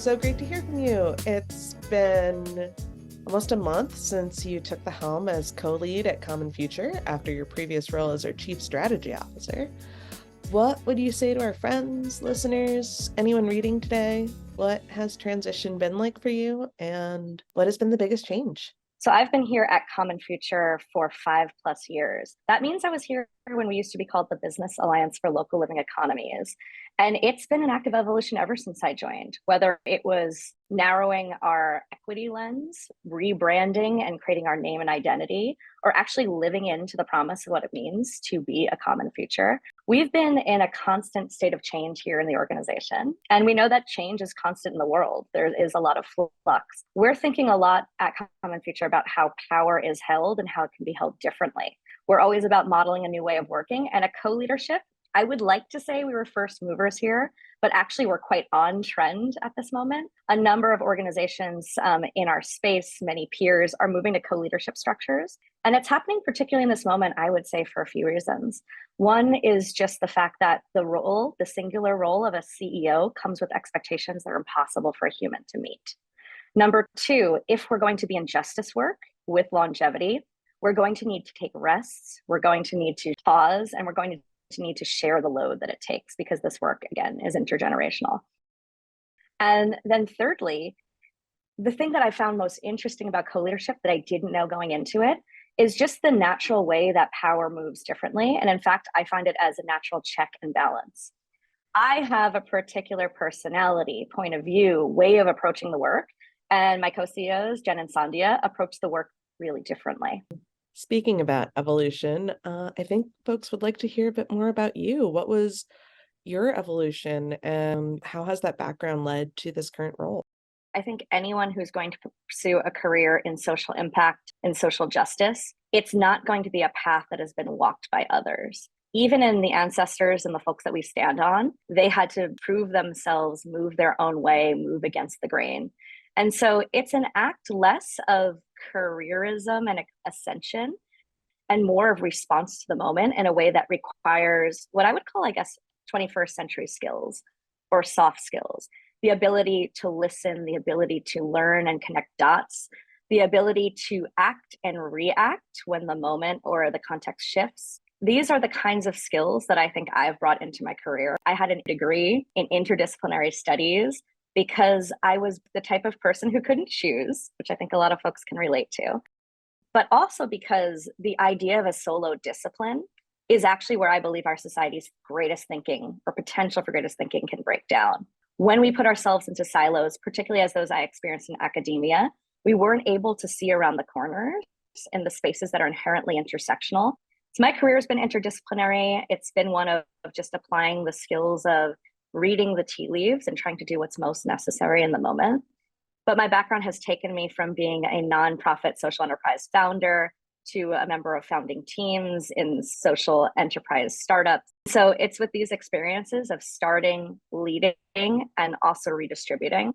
so great to hear from you. It's been almost a month since you took the helm as co-lead at Common Future after your previous role as our Chief Strategy Officer. What would you say to our friends, listeners, anyone reading today? What has transition been like for you, and what has been the biggest change? So I've been here at Common Future for 5+ years. That means I was here when we used to be called the Business Alliance for Local Living Economies. And it's been an active evolution ever since I joined, whether it was narrowing our equity lens, rebranding and creating our name and identity, or actually living into the promise of what it means to be a common future. We've been in a constant state of change here in the organization. And we know that change is constant in the world. There is a lot of flux. We're thinking a lot at Common Future about how power is held and how it can be held differently. We're always about modeling a new way of working, and a co-leadership. I would like to say we were first movers here, but actually we're quite on trend at this moment. A number of organizations in our space, many peers, are moving to co-leadership structures. And it's happening particularly in this moment, I would say, for a few reasons. One is just the fact that the singular role of a CEO comes with expectations that are impossible for a human to meet. Number two, if we're going to be in justice work with longevity, we're going to need to take rests, we're going to need to pause, and we're going to need to share the load that it takes, because this work, again, is intergenerational. And then thirdly, the thing that I found most interesting about co-leadership that I didn't know going into it is just the natural way that power moves differently. And in fact, I find it as a natural check and balance. I have a particular personality, point of view, way of approaching the work. And my co-CEOs, Jen and Sandhya, approach the work really differently. Speaking about evolution, I think folks would like to hear a bit more about you. What was your evolution, and how has that background led to this current role? I think anyone who's going to pursue a career in social impact and social justice, it's not going to be a path that has been walked by others. Even in the ancestors and the folks that we stand on, they had to prove themselves, move their own way, move against the grain. And so it's an act less of careerism and ascension and more of response to the moment in a way that requires what I would call, I guess, 21st century skills or soft skills. The ability to listen, the ability to learn and connect dots, the ability to act and react when the moment or the context shifts. These are the kinds of skills that I think I've brought into my career. I had a degree in interdisciplinary studies because I was the type of person who couldn't choose, which I think a lot of folks can relate to, but also because the idea of a solo discipline is actually where I believe our society's greatest thinking or potential for greatest thinking can break down. When we put ourselves into silos, particularly as those I experienced in academia, we weren't able to see around the corners in the spaces that are inherently intersectional. So my career has been interdisciplinary. It's been one of just applying the skills of reading the tea leaves and trying to do what's most necessary in the moment. But my background has taken me from being a nonprofit social enterprise founder to a member of founding teams in social enterprise startups. So it's with these experiences of starting, leading, and also redistributing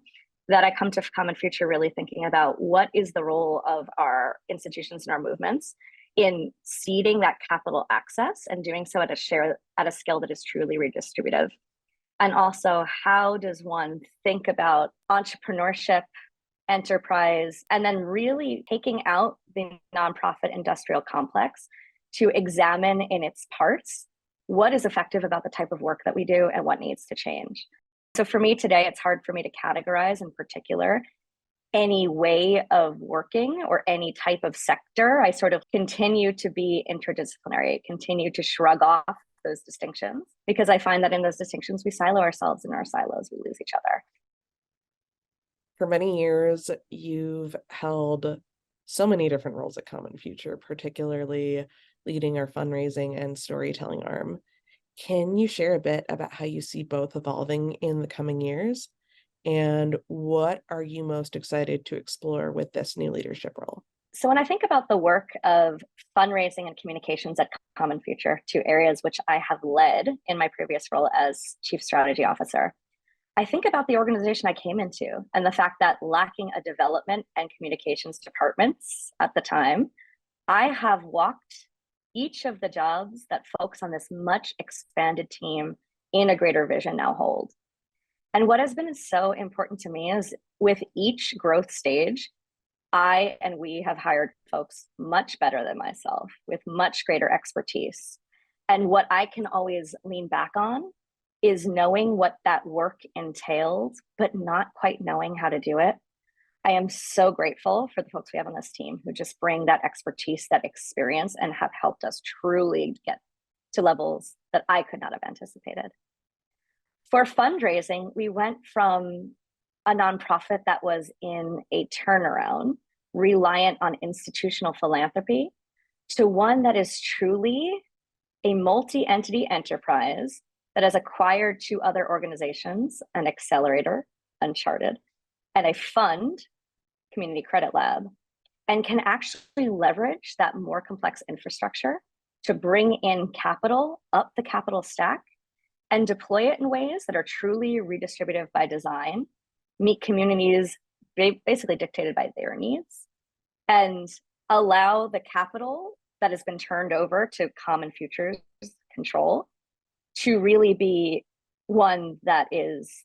that I come to Common Future really thinking about what is the role of our institutions and our movements in seeding that capital access and doing so at a scale that is truly redistributive. And also, how does one think about entrepreneurship, enterprise, and then really taking out the nonprofit industrial complex to examine in its parts what is effective about the type of work that we do and what needs to change. So for me today, it's hard for me to categorize in particular any way of working or any type of sector. I sort of continue to be interdisciplinary, continue to shrug off those distinctions, because I find that in those distinctions, we silo ourselves, and in our silos, we lose each other. For many years, you've held so many different roles at Common Future, particularly leading our fundraising and storytelling arm. Can you share a bit about how you see both evolving in the coming years? And what are you most excited to explore with this new leadership role? So when I think about the work of fundraising and communications at Common Future, two areas which I have led in my previous role as Chief Strategy Officer, I think about the organization I came into and the fact that lacking a development and communications departments at the time, I have walked each of the jobs that folks on this much expanded team in a greater vision now hold. And what has been so important to me is with each growth stage, I and we have hired folks much better than myself with much greater expertise. And what I can always lean back on is knowing what that work entails, but not quite knowing how to do it. I am so grateful for the folks we have on this team who just bring that expertise, that experience, and have helped us truly get to levels that I could not have anticipated. For fundraising, we went from a nonprofit that was in a turnaround, reliant on institutional philanthropy, to one that is truly a multi-entity enterprise that has acquired two other organizations, an accelerator, Uncharted, and a fund, Community Credit Lab, and can actually leverage that more complex infrastructure to bring in capital up the capital stack and deploy it in ways that are truly redistributive by design, meet communities basically dictated by their needs, and allow the capital that has been turned over to Common Futures control to really be one that is,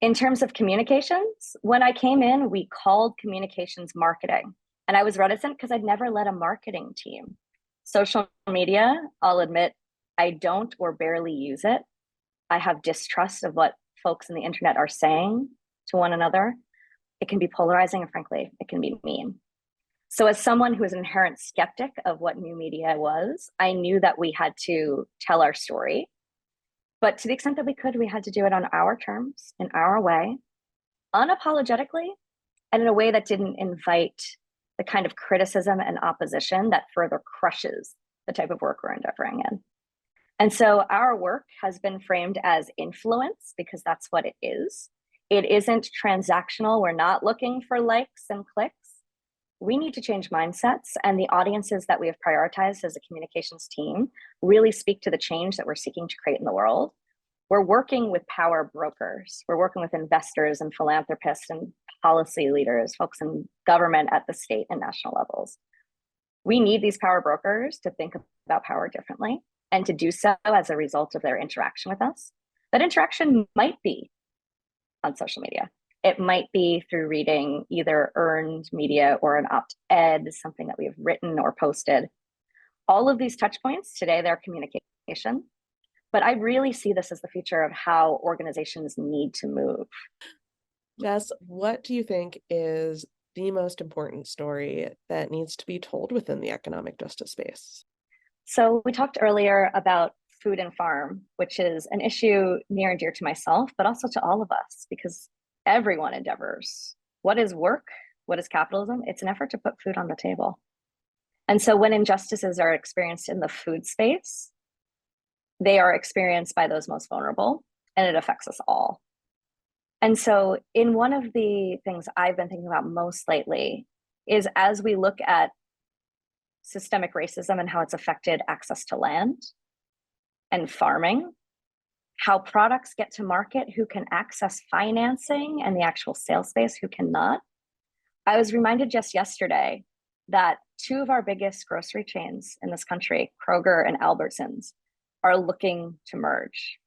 in terms of communications, when I came in, we called communications marketing. And I was reticent because I'd never led a marketing team. Social media, I'll admit, I don't or barely use it. I have distrust of what folks on the internet are saying to one another. It can be polarizing, and frankly, it can be mean. So as someone who is an inherent skeptic of what new media was, I knew that we had to tell our story. But to the extent that we could, we had to do it on our terms, in our way, unapologetically, and in a way that didn't invite the kind of criticism and opposition that further crushes the type of work we're endeavoring in. And so our work has been framed as influence because that's what it is. It isn't transactional. We're not looking for likes and clicks. We need to change mindsets, and the audiences that we have prioritized as a communications team really speak to the change that we're seeking to create in the world. We're working with power brokers. We're working with investors and philanthropists and policy leaders, folks in government at the state and national levels. We need these power brokers to think about power differently and to do so as a result of their interaction with us. That interaction might be on social media. It might be through reading either earned media or an op-ed, something that we have written or posted. All of these touch points today, they're communication. But I really see this as the future of how organizations need to move. Jess, what do you think is the most important story that needs to be told within the economic justice space? So we talked earlier about food and farm, which is an issue near and dear to myself, but also to all of us, because everyone endeavors. What is work? What is capitalism? It's an effort to put food on the table. And so when injustices are experienced in the food space, they are experienced by those most vulnerable, and it affects us all. And so in one of the things I've been thinking about most lately is as we look at systemic racism and how it's affected access to land and farming, how products get to market, who can access financing and the actual sales space, who cannot. I was reminded just yesterday that two of our biggest grocery chains in this country, Kroger and Albertsons, are looking to merge.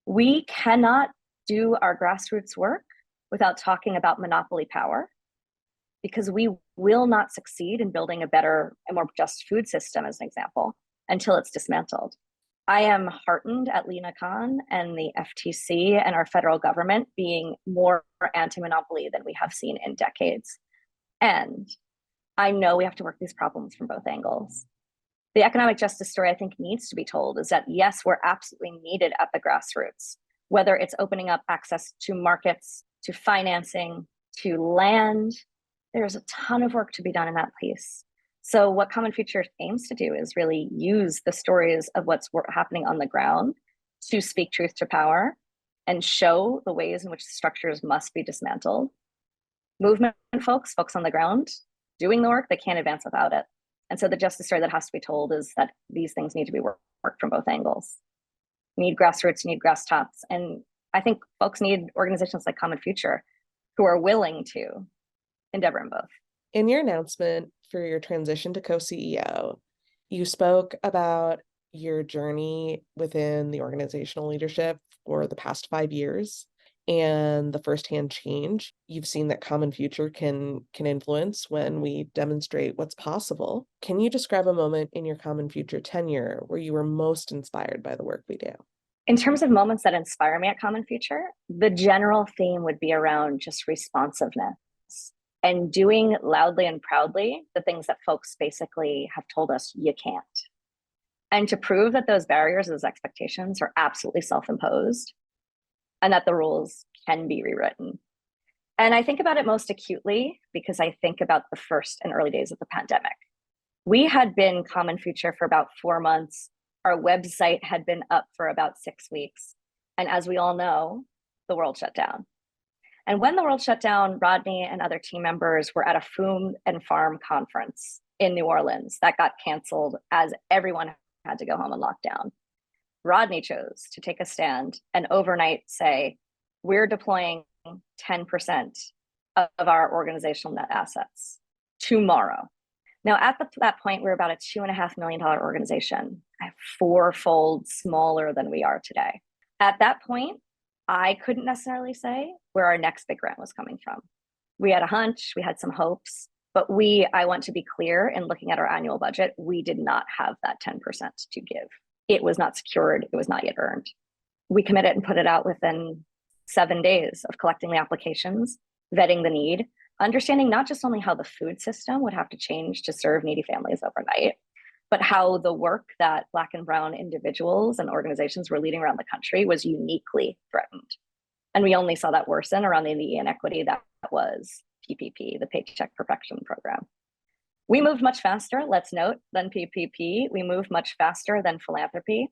We cannot do our grassroots work without talking about monopoly power, because we will not succeed in building a better and more just food system, as an example, until it's dismantled. I am heartened at Lena Khan and the FTC and our federal government being more anti-monopoly than we have seen in decades. And I know we have to work these problems from both angles. The economic justice story I think needs to be told is that, yes, we're absolutely needed at the grassroots, whether it's opening up access to markets, to financing, to land. There's a ton of work to be done in that piece. So what Common Future aims to do is really use the stories of what's happening on the ground to speak truth to power and show the ways in which structures must be dismantled. Movement folks on the ground, doing the work, they can't advance without it. And so the justice story that has to be told is that these things need to be worked from both angles. You need grassroots, you need grass tops. And I think folks need organizations like Common Future who are willing to endeavor in both. In your announcement for your transition to co-CEO, you spoke about your journey within the organizational leadership for the past 5 years and the firsthand change you've seen that Common Future can influence when we demonstrate what's possible. Can you describe a moment in your Common Future tenure where you were most inspired by the work we do? In terms of moments that inspire me at Common Future, the general theme would be around just responsiveness and doing loudly and proudly the things that folks basically have told us you can't. And to prove that those barriers, those expectations are absolutely self-imposed and that the rules can be rewritten. And I think about it most acutely because I think about the first and early days of the pandemic. We had been Common Future for about 4 months. Our website had been up for about 6 weeks. And as we all know, the world shut down. And when the world shut down, Rodney and other team members were at a food and farm conference in New Orleans that got canceled as everyone had to go home and lock down. Rodney chose to take a stand and overnight say, we're deploying 10% of our organizational net assets tomorrow. Now, at that point, we were about a $2.5 million organization, fourfold smaller than we are today. At that point, I couldn't necessarily say where our next big grant was coming from. We had a hunch, we had some hopes, but I want to be clear in looking at our annual budget, we did not have that 10% to give. It was not secured, it was not yet earned. We committed and put it out within 7 days of collecting the applications, vetting the need, understanding not just only how the food system would have to change to serve needy families overnight, but how the work that Black and Brown individuals and organizations were leading around the country was uniquely threatened. And we only saw that worsen around the inequity that was PPP, the Paycheck Protection Program. We moved much faster, let's note, than PPP. We moved much faster than philanthropy.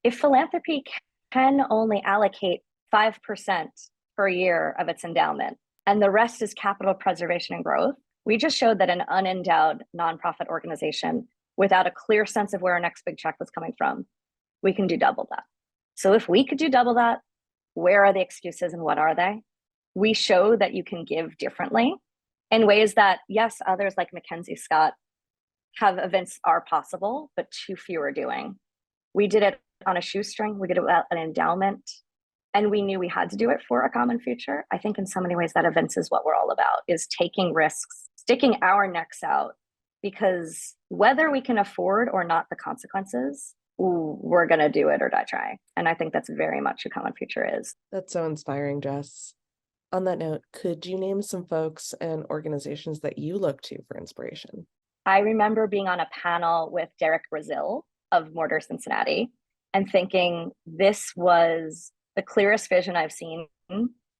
If philanthropy can only allocate 5% per year of its endowment, and the rest is capital preservation and growth, we just showed that an unendowed nonprofit organization without a clear sense of where our next big check was coming from, we can do double that. So if we could do double that, where are the excuses and what are they? We show that you can give differently in ways that, yes, others like Mackenzie Scott have events are possible, but too few are doing. We did it on a shoestring, we did it without an endowment, and we knew we had to do it for a common future. I think in so many ways that events is what we're all about, is taking risks, sticking our necks out, because whether we can afford or not the consequences, we're going to do it or die trying. And I think that's very much who Common Future is. That's so inspiring, Jess. On that note, could you name some folks and organizations that you look to for inspiration? I remember being on a panel with Derek Brazil of Mortar Cincinnati and thinking this was the clearest vision I've seen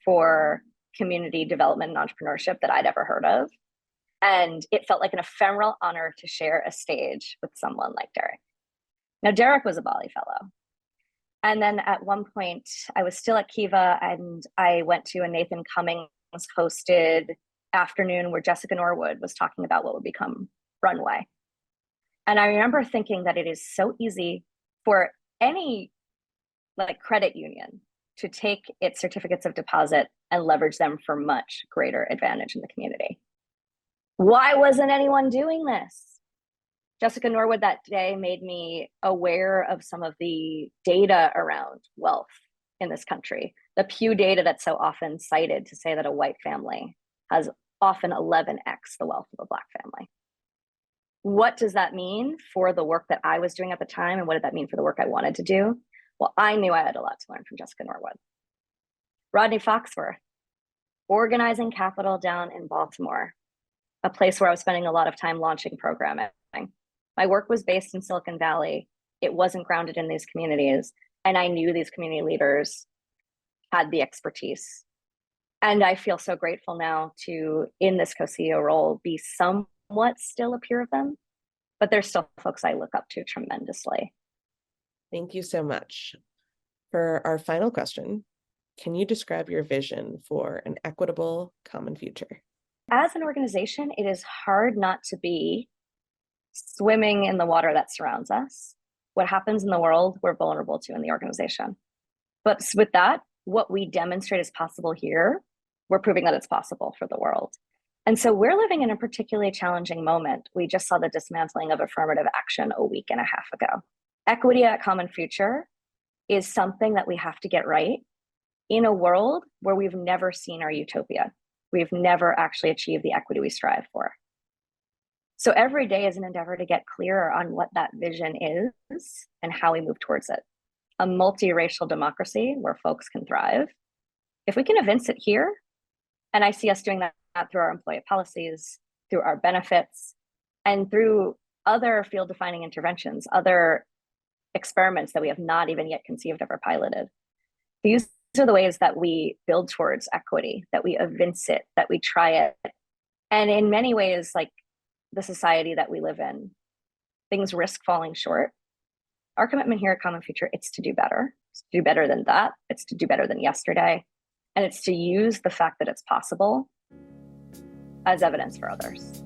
for community development and entrepreneurship that I'd ever heard of. And it felt like an ephemeral honor to share a stage with someone like Derek. Now, Derek was a Bali fellow. And then at one point, I was still at Kiva and I went to a Nathan Cummings hosted afternoon where Jessica Norwood was talking about what would become Runway. And I remember thinking that it is so easy for any credit union to take its certificates of deposit and leverage them for much greater advantage in the community. Why wasn't anyone doing this? Jessica Norwood that day made me aware of some of the data around wealth in this country. The Pew data that's so often cited to say that a white family has often 11x the wealth of a Black family. What does that mean for the work that I was doing at the time? And what did that mean for the work I wanted to do? Well, I knew I had a lot to learn from Jessica Norwood. Rodney Foxworth, organizing capital down in Baltimore, a place where I was spending a lot of time launching programming. My work was based in Silicon Valley. It wasn't grounded in these communities. And I knew these community leaders had the expertise. And I feel so grateful now to, in this co-CEO role, be somewhat still a peer of them, but there's still folks I look up to tremendously. Thank you so much. For our final question, can you describe your vision for an equitable common future? As an organization, it is hard not to be swimming in the water that surrounds us. What happens in the world, we're vulnerable to in the organization. But with that, what we demonstrate is possible here, we're proving that it's possible for the world. And so we're living in a particularly challenging moment. We just saw the dismantling of affirmative action a week and a half ago. Equity at Common Future is something that we have to get right in a world where we've never seen our utopia. We've never actually achieved the equity we strive for. So every day is an endeavor to get clearer on what that vision is and how we move towards it. A multiracial democracy where folks can thrive. If we can evince it here, and I see us doing that through our employee policies, through our benefits, and through other field-defining interventions, other experiments that we have not even yet conceived of or piloted. These are the ways that we build towards equity, that we evince it, that we try it. And in many ways, like the society that we live in, things risk falling short. Our commitment here at Common Future, it's to do better. It's to do better than that. It's to do better than yesterday. And it's to use the fact that it's possible as evidence for others.